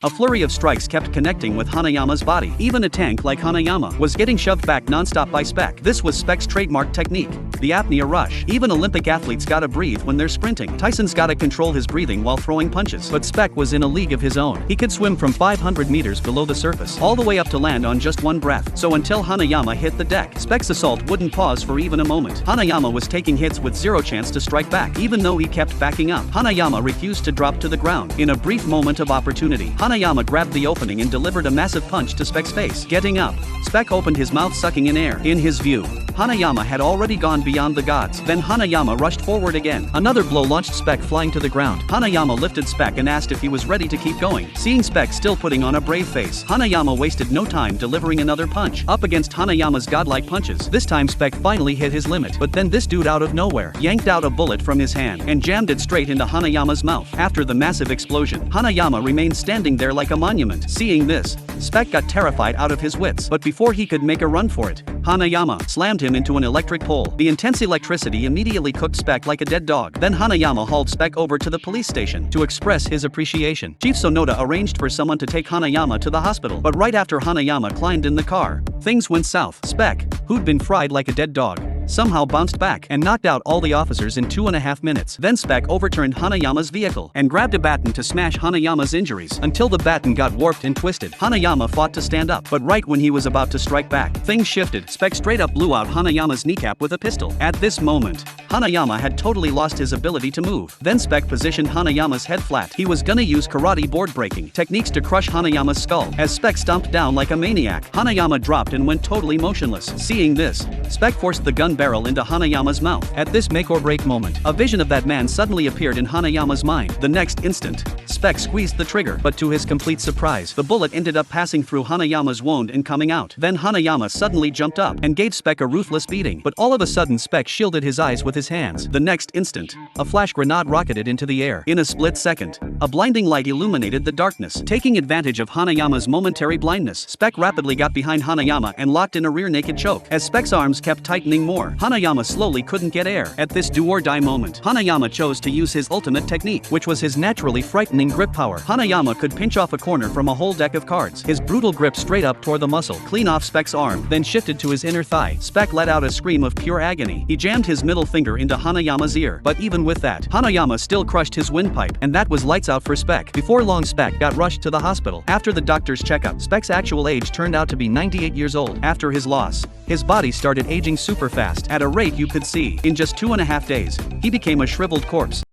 A flurry of strikes kept connecting with Hanayama's body. Even a tank like Hanayama was getting shoved back non-stop by Speck. This was Speck's trademark technique, the apnea rush. Even Olympic athletes gotta breathe when they're sprinting. Tyson's gotta control his breathing while throwing punches. But Speck was in a league of his own. He could swim from 500 meters below the surface, all the way up to land on just one breath. So until Hanayama hit the deck, Speck's assault wouldn't pause for even a moment. Hanayama was taking hits with zero chance to strike back. Even though he kept backing up, Hanayama refused to drop to the ground. In a brief moment of opportunity, Hanayama grabbed the opening and delivered a massive punch to Speck's face. Getting up, Speck opened his mouth, sucking in air. In his view, Hanayama had already gone beyond the gods. Then Hanayama rushed forward again. Another blow launched Speck flying to the ground. Hanayama lifted Speck and asked if he was ready to keep going. Seeing Speck still putting on a brave face, Hanayama wasted no time delivering another punch. Up against Hanayama's godlike punches, this time Speck finally hit his limit. But then this dude out of nowhere yanked out a bullet from his hand and jammed it straight into Hanayama's mouth. After the massive explosion, Hanayama remained standing there like a monument. Seeing this, Speck got terrified out of his wits. But before he could make a run for it, Hanayama slammed him into an electric pole. The intense electricity immediately cooked Speck like a dead dog. Then Hanayama hauled Speck over to the police station to express his appreciation. Chief Sonoda arranged for someone to take Hanayama to the hospital. But right after Hanayama climbed in the car, things went south. Speck, who'd been fried like a dead dog, somehow bounced back and knocked out all the officers in 2.5 minutes. Then Speck overturned Hanayama's vehicle and grabbed a baton to smash Hanayama's injuries until the baton got warped and twisted. Hanayama fought to stand up, but right when he was about to strike back, things shifted. Speck straight up blew out Hanayama's kneecap with a pistol. At this moment, Hanayama had totally lost his ability to move. Then Speck positioned Hanayama's head flat. He was gonna use karate board breaking techniques to crush Hanayama's skull. As Speck stomped down like a maniac, Hanayama dropped and went totally motionless. Seeing this, Speck forced the gun barrel into Hanayama's mouth. At this make or break moment, a vision of that man suddenly appeared in Hanayama's mind. The next instant, Speck squeezed the trigger, but to his complete surprise, the bullet ended up passing through Hanayama's wound and coming out. Then Hanayama suddenly jumped up and gave Speck a ruthless beating, but all of a sudden Speck shielded his eyes with his hands. The next instant, a flash grenade rocketed into the air. In a split second, a blinding light illuminated the darkness. Taking advantage of Hanayama's momentary blindness, Speck rapidly got behind Hanayama and locked in a rear naked choke. As Speck's arms kept tightening more, Hanayama slowly couldn't get air. At this do-or-die moment, Hanayama chose to use his ultimate technique, which was his naturally frightening grip power. Hanayama could pinch off a corner from a whole deck of cards. His brutal grip straight up tore the muscle clean off Speck's arm, then shifted to his inner thigh. Speck let out a scream of pure agony. He jammed his middle finger into Hanayama's ear, but even with that, Hanayama still crushed his windpipe, and that was lights out for Speck. Before long, Speck got rushed to the hospital. After the doctor's checkup, Speck's actual age turned out to be 98 years old. After his loss, his body started aging super fast, at a rate you could see. In just 2.5 days, he became a shriveled corpse.